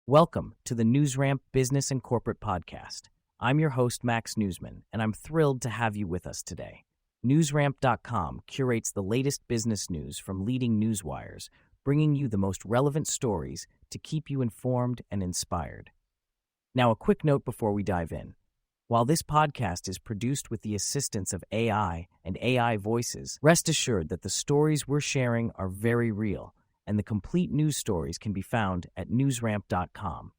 Welcome to the NewsRamp Business and Corporate Podcast. I'm your host, Max Newsman, and I'm thrilled to have you with us today. NewsRamp.com curates the latest business news from leading newswires, bringing you the most relevant stories to keep you informed and inspired. Now, a quick note before we dive in. While this podcast is produced with the assistance of AI and AI voices, rest assured that the stories we're sharing are very real, and the complete news stories can be found at newsramp.com.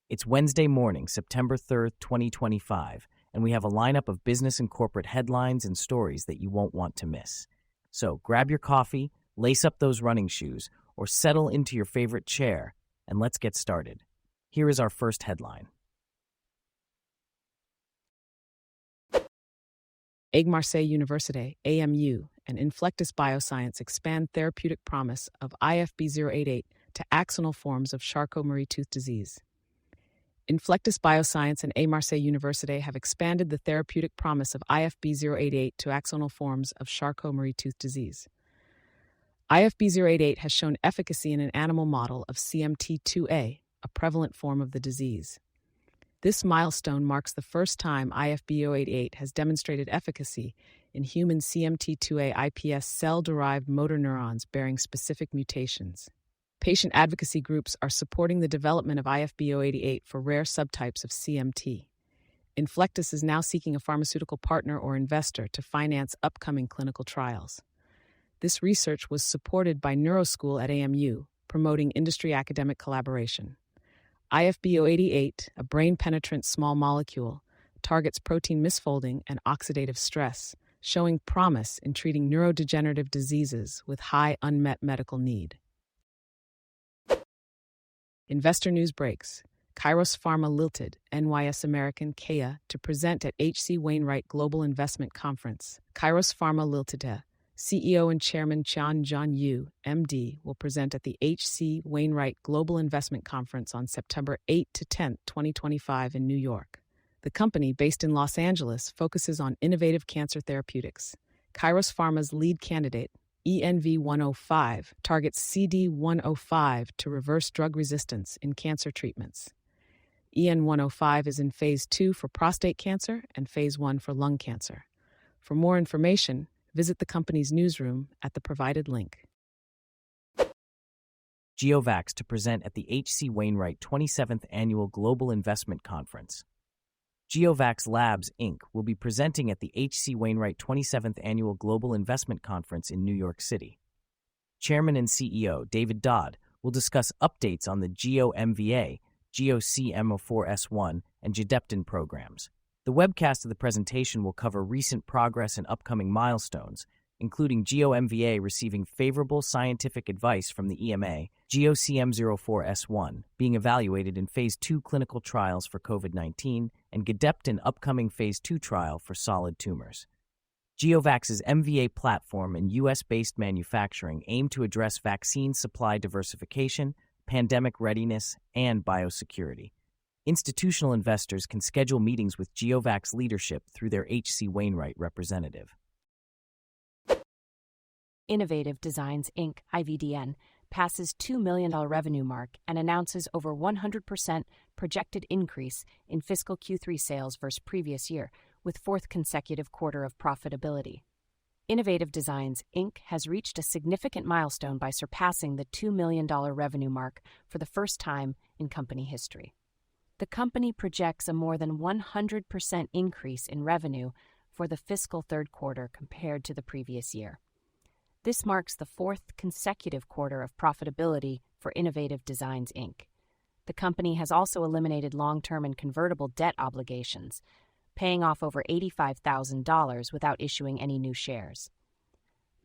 It's Wednesday morning, September 3rd, 2025, and we have a lineup of business and corporate headlines and stories that you won't want to miss. So grab your coffee, lace up those running shoes, or settle into your favorite chair, and let's get started. Here is our first headline. Aix-Marseille University, AMU, and InFlectis BioScience expand therapeutic promise of IFB-088 to axonal forms of Charcot-Marie-Tooth disease. InFlectis BioScience and Aix-Marseille University have expanded the therapeutic promise of IFB-088 to axonal forms of Charcot-Marie-Tooth disease. IFB-088 has shown efficacy in an animal model of CMT2A, a prevalent form of the disease. This milestone marks the first time IFB-088 has demonstrated efficacy in human CMT2A iPS cell-derived motor neurons bearing specific mutations. Patient advocacy groups are supporting the development of IFB-088 for rare subtypes of CMT. InFlectis is now seeking a pharmaceutical partner or investor to finance upcoming clinical trials. This research was supported by Neuroschool at AMU, promoting industry-academic collaboration. IFB-088, a brain-penetrant small molecule, targets protein misfolding and oxidative stress, showing promise in treating neurodegenerative diseases with high unmet medical need. Investor news breaks. Kairos Pharma lilted NYS American KEA to present at H.C. Wainwright Global Investment Conference. Kairos Pharma lilted CEO and Chairman John Yu, MD, will present at the H.C. Wainwright Global Investment Conference on September 8 to 10, 2025 in New York. The company, based in Los Angeles, focuses on innovative cancer therapeutics. Kairos Pharma's lead candidate, ENV-105, targets CD105 to reverse drug resistance in cancer treatments. EN-105 is in Phase 2 for prostate cancer and Phase 1 for lung cancer. For more information, visit the company's newsroom at the provided link. GeoVax to present at the H.C. Wainwright 27th Annual Global Investment Conference. GeoVax Labs, Inc. will be presenting at the H.C. Wainwright 27th Annual Global Investment Conference in New York City. Chairman and CEO David Dodd will discuss updates on the GeoMVA, GeoCM04S1, and Gedeptin programs. The webcast of the presentation will cover recent progress and upcoming milestones, including GeoMVA receiving favorable scientific advice from the EMA, GeoCM04S1 being evaluated in Phase 2 clinical trials for COVID-19, and Gedeptin upcoming Phase 2 trial for solid tumors. GeoVax's MVA platform and U.S.-based manufacturing aim to address vaccine supply diversification, pandemic readiness, and biosecurity. Institutional investors can schedule meetings with GeoVax leadership through their H.C. Wainwright representative. Innovative Designs, Inc., IVDN, passes $2 million revenue mark and announces over 100% projected increase in fiscal Q3 sales versus previous year, with fourth consecutive quarter of profitability. Innovative Designs, Inc. has reached a significant milestone by surpassing the $2 million revenue mark for the first time in company history. The company projects a more than 100% increase in revenue for the fiscal third quarter compared to the previous year. This marks the fourth consecutive quarter of profitability for Innovative Designs, Inc. The company has also eliminated long-term and convertible debt obligations, paying off over $85,000 without issuing any new shares.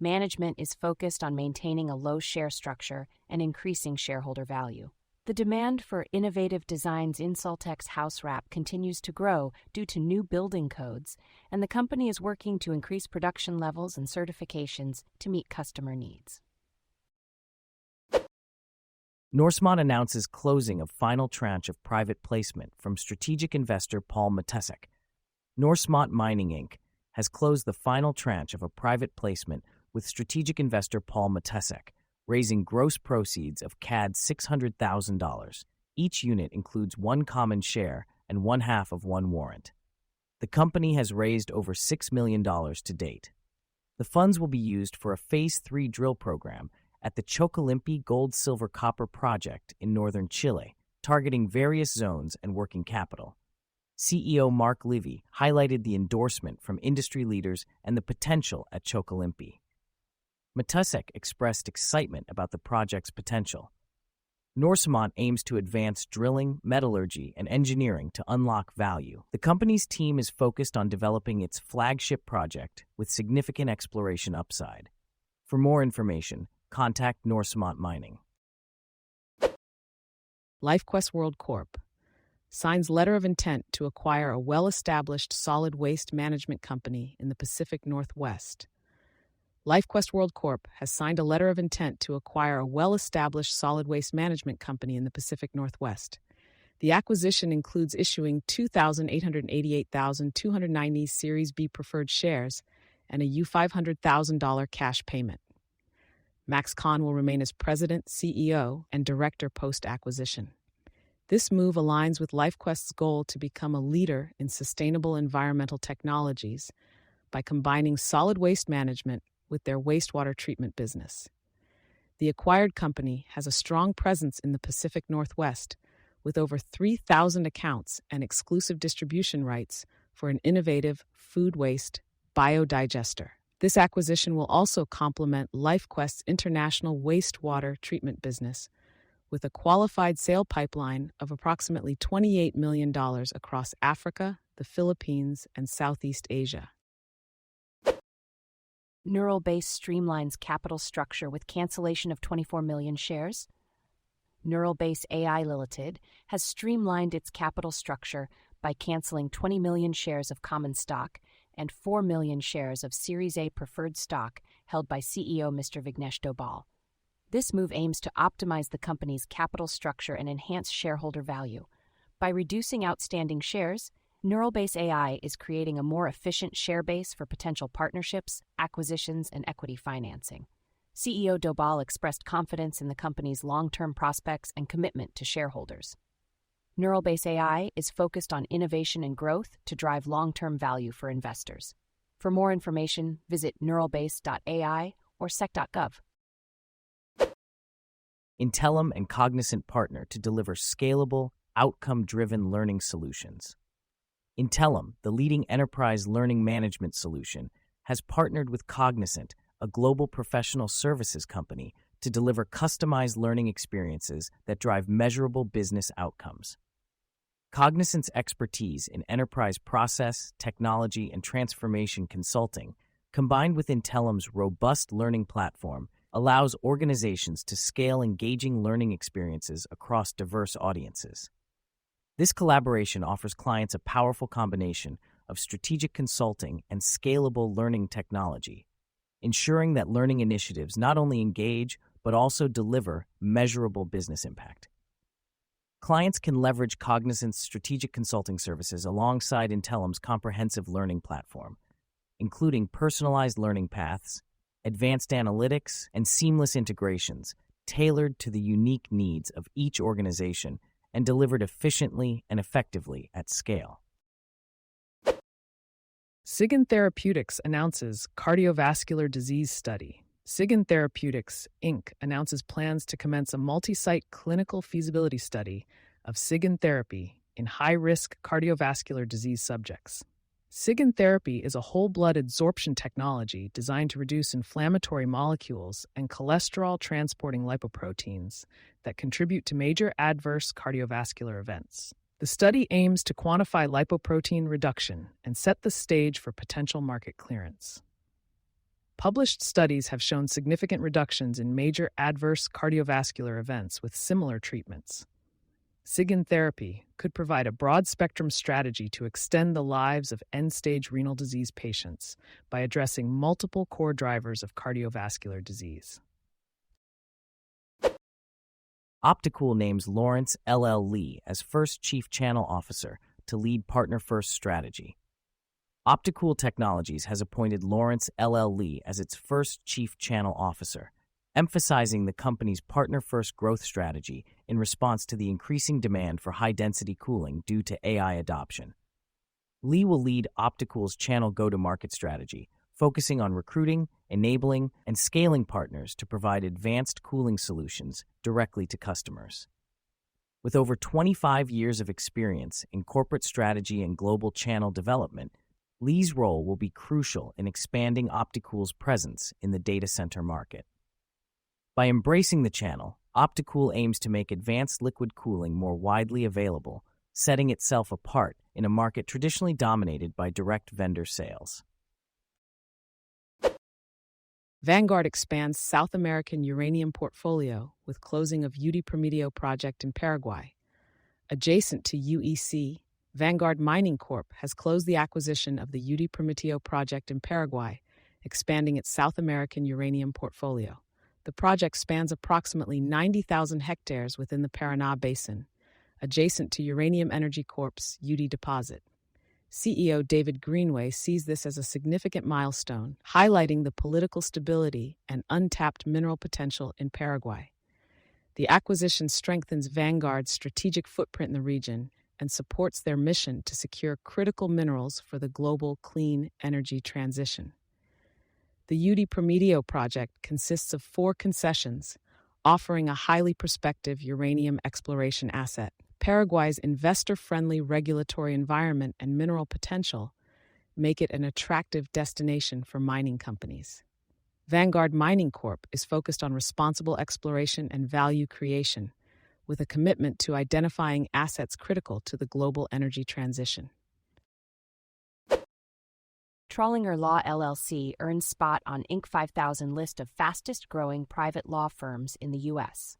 Management is focused on maintaining a low share structure and increasing shareholder value. The demand for Innovative Designs Insultex house wrap continues to grow due to new building codes, and the company is working to increase production levels and certifications to meet customer needs. Norsemont announces closing of final tranche of private placement from strategic investor Paul Matesek. Norsemont Mining, Inc. has closed the final tranche of a private placement with strategic investor Paul Matesek, raising gross proceeds of CAD $600,000. Each unit includes one common share and one half of one warrant. The company has raised over $6 million to date. The funds will be used for a Phase 3 drill program at the Chocolimpi Gold-Silver-Copper project in northern Chile, targeting various zones and working capital. CEO Mark Livy highlighted the endorsement from industry leaders and the potential at Chocolimpi. Matusek expressed excitement about the project's potential. Norsemont aims to advance drilling, metallurgy, and engineering to unlock value. The company's team is focused on developing its flagship project with significant exploration upside. For more information, contact Norsemont Mining. LifeQuest World Corp. signs letter of intent to acquire a well-established solid waste management company in the Pacific Northwest. LifeQuest World Corp. has signed a letter of intent to acquire a well-established solid waste management company in the Pacific Northwest. The acquisition includes issuing 2,888,290 Series B preferred shares and a $500,000 cash payment. Max Kahn will remain as president, CEO, and director post-acquisition. This move aligns with LifeQuest's goal to become a leader in sustainable environmental technologies by combining solid waste management with their wastewater treatment business. The acquired company has a strong presence in the Pacific Northwest, with over 3,000 accounts and exclusive distribution rights for an innovative food waste biodigester. This acquisition will also complement LifeQuest's international wastewater treatment business, with a qualified sale pipeline of approximately $28 million across Africa, the Philippines, and Southeast Asia. NeuralBase streamlines capital structure with cancellation of 24 million shares. NeuralBase AI Limited has streamlined its capital structure by canceling 20 million shares of common stock and 4 million shares of Series A preferred stock held by CEO Mr. Vignesh Dobal. This move aims to optimize the company's capital structure and enhance shareholder value. By reducing outstanding shares, NeuralBase AI is creating a more efficient share base for potential partnerships, acquisitions, and equity financing. CEO Dobal expressed confidence in the company's long-term prospects and commitment to shareholders. NeuralBase AI is focused on innovation and growth to drive long-term value for investors. For more information, visit neuralbase.ai or sec.gov. Intellum and Cognizant partner to deliver scalable, outcome-driven learning solutions. Intellum, the leading enterprise learning management solution, has partnered with Cognizant, a global professional services company, to deliver customized learning experiences that drive measurable business outcomes. Cognizant's expertise in enterprise process, technology, and transformation consulting, combined with Intellum's robust learning platform, allows organizations to scale engaging learning experiences across diverse audiences. This collaboration offers clients a powerful combination of strategic consulting and scalable learning technology, ensuring that learning initiatives not only engage but also deliver measurable business impact. Clients can leverage Cognizant's strategic consulting services alongside Intellum's comprehensive learning platform, including personalized learning paths, advanced analytics, and seamless integrations tailored to the unique needs of each organization and delivered efficiently and effectively at scale. Sigyn Therapeutics announces cardiovascular disease study. Sigyn Therapeutics, Inc. announces plans to commence a multi-site clinical feasibility study of Sigyn therapy in high-risk cardiovascular disease subjects. Sigyn therapy is a whole-blood adsorption technology designed to reduce inflammatory molecules and cholesterol-transporting lipoproteins that contribute to major adverse cardiovascular events. The study aims to quantify lipoprotein reduction and set the stage for potential market clearance. Published studies have shown significant reductions in major adverse cardiovascular events with similar treatments. Sigyn therapy could provide a broad-spectrum strategy to extend the lives of end-stage renal disease patients by addressing multiple core drivers of cardiovascular disease. Opticool names Lawrence L.L. Lee as first Chief Channel Officer to lead Partner First strategy. Opticool Technologies has appointed Lawrence L.L. Lee as its first Chief Channel Officer, emphasizing the company's Partner First growth strategy in response to the increasing demand for high-density cooling due to AI adoption. Lee will lead Opticool's channel go-to-market strategy, focusing on recruiting, enabling, and scaling partners to provide advanced cooling solutions directly to customers. With over 25 years of experience in corporate strategy and global channel development, Lee's role will be crucial in expanding Opticool's presence in the data center market. By embracing the channel, Opticool aims to make advanced liquid cooling more widely available, setting itself apart in a market traditionally dominated by direct vendor sales. Vanguard expands South American uranium portfolio with closing of UD Prometeo project in Paraguay. Adjacent to UEC, Vanguard Mining Corp has closed the acquisition of the UD Prometeo project in Paraguay, expanding its South American uranium portfolio. The project spans approximately 90,000 hectares within the Paraná Basin, adjacent to Uranium Energy Corp's UD deposit. CEO David Greenway sees this as a significant milestone, highlighting the political stability and untapped mineral potential in Paraguay. The acquisition strengthens Vanguard's strategic footprint in the region and supports their mission to secure critical minerals for the global clean energy transition. The UD Prometeo project consists of 4 concessions, offering a highly prospective uranium exploration asset. Paraguay's investor-friendly regulatory environment and mineral potential make it an attractive destination for mining companies. Vanguard Mining Corp is focused on responsible exploration and value creation, with a commitment to identifying assets critical to the global energy transition. Trollinger Law LLC earns spot on Inc. 5000 list of fastest-growing private law firms in the U.S.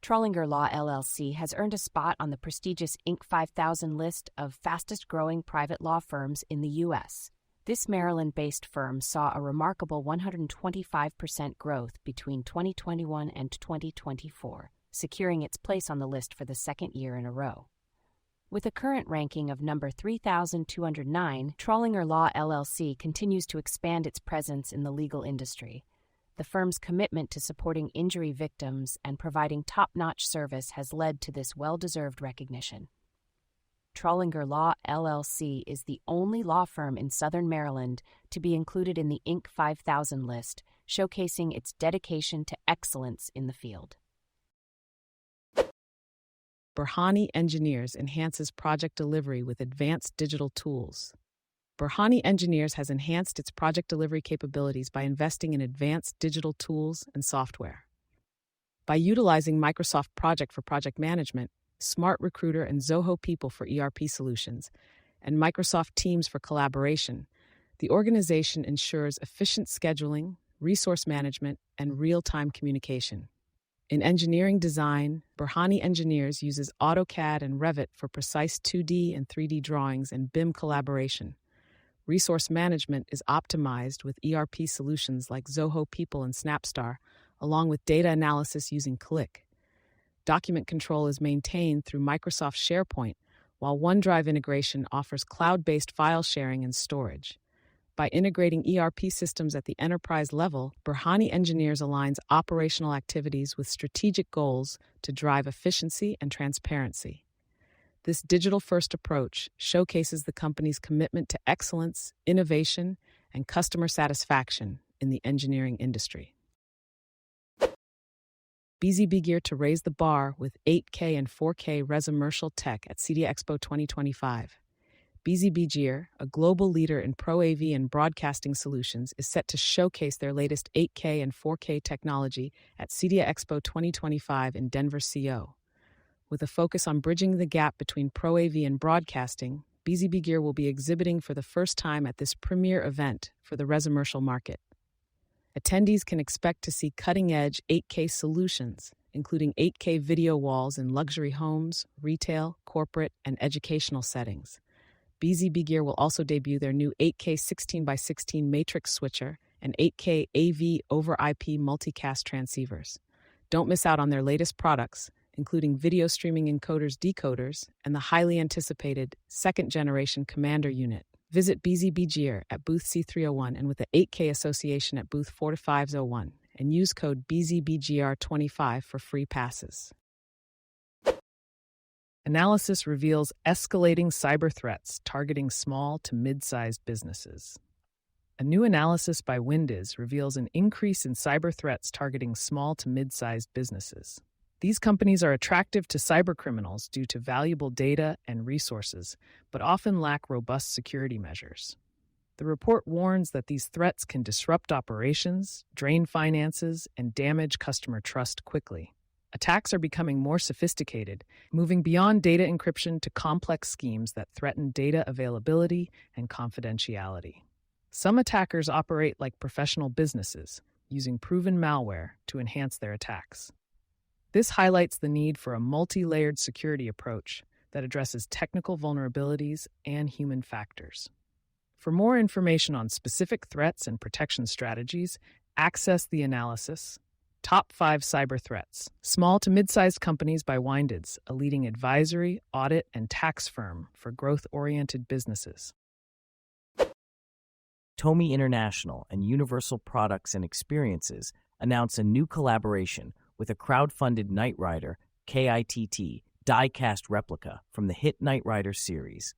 Trollinger Law LLC has earned a spot on the prestigious Inc. 5000 list of fastest-growing private law firms in the U.S. This Maryland-based firm saw a remarkable 125% growth between 2021 and 2024, securing its place on the list for the second year in a row. With a current ranking of number 3,209, Trollinger Law LLC continues to expand its presence in the legal industry. The firm's commitment to supporting injury victims and providing top-notch service has led to this well-deserved recognition. Trollinger Law LLC is the only law firm in Southern Maryland to be included in the Inc. 5000 list, showcasing its dedication to excellence in the field. Burhani Engineers enhances project delivery with advanced digital tools. Burhani Engineers has enhanced its project delivery capabilities by investing in advanced digital tools and software. By utilizing Microsoft Project for project management, Smart Recruiter and Zoho People for ERP solutions, and Microsoft Teams for collaboration, the organization ensures efficient scheduling, resource management, and real-time communication. In engineering design, Burhani Engineers uses AutoCAD and Revit for precise 2D and 3D drawings and BIM collaboration. Resource management is optimized with ERP solutions like Zoho People and Snapstar, along with data analysis using Click. Document control is maintained through Microsoft SharePoint, while OneDrive integration offers cloud-based file sharing and storage. By integrating ERP systems at the enterprise level, Burhani Engineers aligns operational activities with strategic goals to drive efficiency and transparency. This digital-first approach showcases the company's commitment to excellence, innovation, and customer satisfaction in the engineering industry. BZB gear to raise the bar with 8K and 4K resimmercial tech at CEDIA Expo 2025. BZB Gear, a global leader in Pro AV and broadcasting solutions, is set to showcase their latest 8K and 4K technology at CEDIA Expo 2025 in Denver, CO. With a focus on bridging the gap between Pro AV and broadcasting, BZB Gear will be exhibiting for the first time at this premier event for the resimmercial market. Attendees can expect to see cutting-edge 8K solutions, including 8K video walls in luxury homes, retail, corporate, and educational settings. BZB Gear will also debut their new 8K 16x16 matrix switcher and 8K AV over IP multicast transceivers. Don't miss out on their latest products, including video streaming encoders decoders and the highly anticipated second-generation Commander unit. Visit BZB Gear at booth C301 and with the 8K Association at booth 4501 and use code BZBGR25 for free passes. Analysis reveals escalating cyber threats targeting small to mid-sized businesses. A new analysis by Windiz reveals an increase in cyber threats targeting small to mid-sized businesses. These companies are attractive to cybercriminals due to valuable data and resources, but often lack robust security measures. The report warns that these threats can disrupt operations, drain finances, and damage customer trust quickly. Attacks are becoming more sophisticated, moving beyond data encryption to complex schemes that threaten data availability and confidentiality. Some attackers operate like professional businesses, using proven malware to enhance their attacks. This highlights the need for a multi-layered security approach that addresses technical vulnerabilities and human factors. For more information on specific threats and protection strategies, access the analysis, Top 5 Cyber Threats, Small to Mid-Sized Companies by Windiz, a leading advisory, audit, and tax firm for growth-oriented businesses. TOMI International and Universal Products and Experiences announce a new collaboration with a crowd-funded Knight Rider, KITT, die-cast replica from the hit Knight Rider series.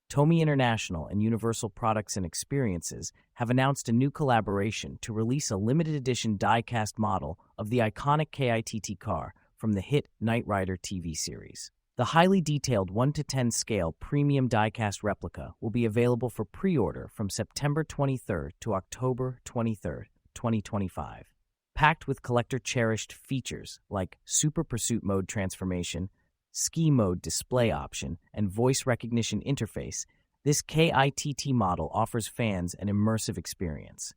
TOMI International and Universal Products and Experiences have announced a new collaboration to release a limited edition die-cast model of the iconic KITT car from the hit Knight Rider TV series. The highly detailed 1:10 scale premium die-cast replica will be available for pre-order from September 23rd to October 23rd, 2025. Packed with collector-cherished features like Super Pursuit Mode transformation, Ski Mode display option, and voice recognition interface, this KITT model offers fans an immersive experience.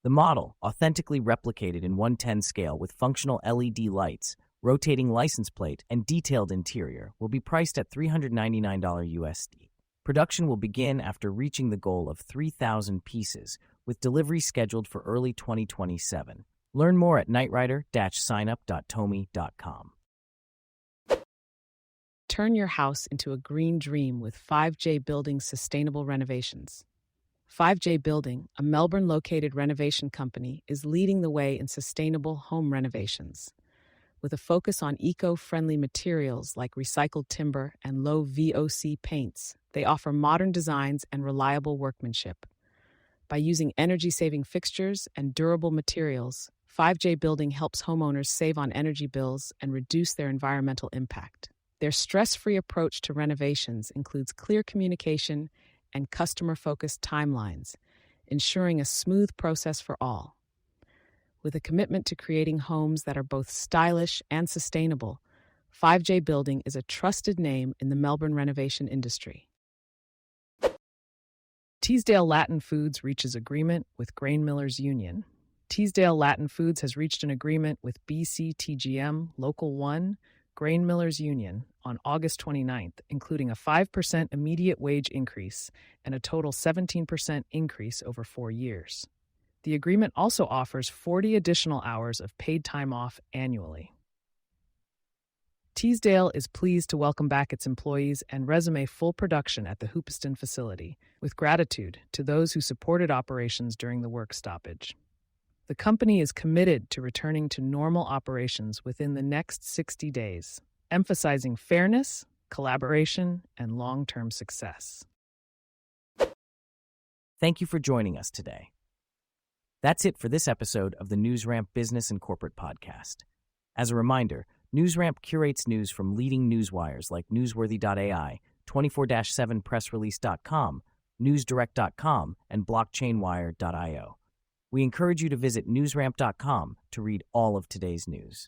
The model, authentically replicated in 1:10 scale with functional LED lights, rotating license plate, and detailed interior, will be priced at $399 USD. Production will begin after reaching the goal of 3,000 pieces, with delivery scheduled for early 2027. Learn more at knightrider-signup.tomi.com. Turn your house into a green dream with 5J Building's sustainable renovations. 5J Building, a Melbourne-located renovation company, is leading the way in sustainable home renovations. With a focus on eco-friendly materials like recycled timber and low VOC paints, they offer modern designs and reliable workmanship. By using energy-saving fixtures and durable materials, 5J Building helps homeowners save on energy bills and reduce their environmental impact. Their stress-free approach to renovations includes clear communication and customer-focused timelines, ensuring a smooth process for all. With a commitment to creating homes that are both stylish and sustainable, 5J Building is a trusted name in the Melbourne renovation industry. Teesdale Latin Foods reaches agreement with Grain Millers Union. Teesdale Latin Foods has reached an agreement with BCTGM Local 1 Grain Millers Union on August 29th, including a 5% immediate wage increase and a total 17% increase over 4 years. The agreement also offers 40 additional hours of paid time off annually. Teesdale is pleased to welcome back its employees and resume full production at the Hoopeston facility, with gratitude to those who supported operations during the work stoppage. The company is committed to returning to normal operations within the next 60 days, emphasizing fairness, collaboration, and long-term success. Thank you for joining us today. That's it for this episode of the NewsRamp Business and Corporate Podcast. As a reminder, NewsRamp curates news from leading newswires like Newsworthy.ai, 24/7pressrelease.com, NewsDirect.com, and BlockchainWire.io. We encourage you to visit newsramp.com to read all of today's news.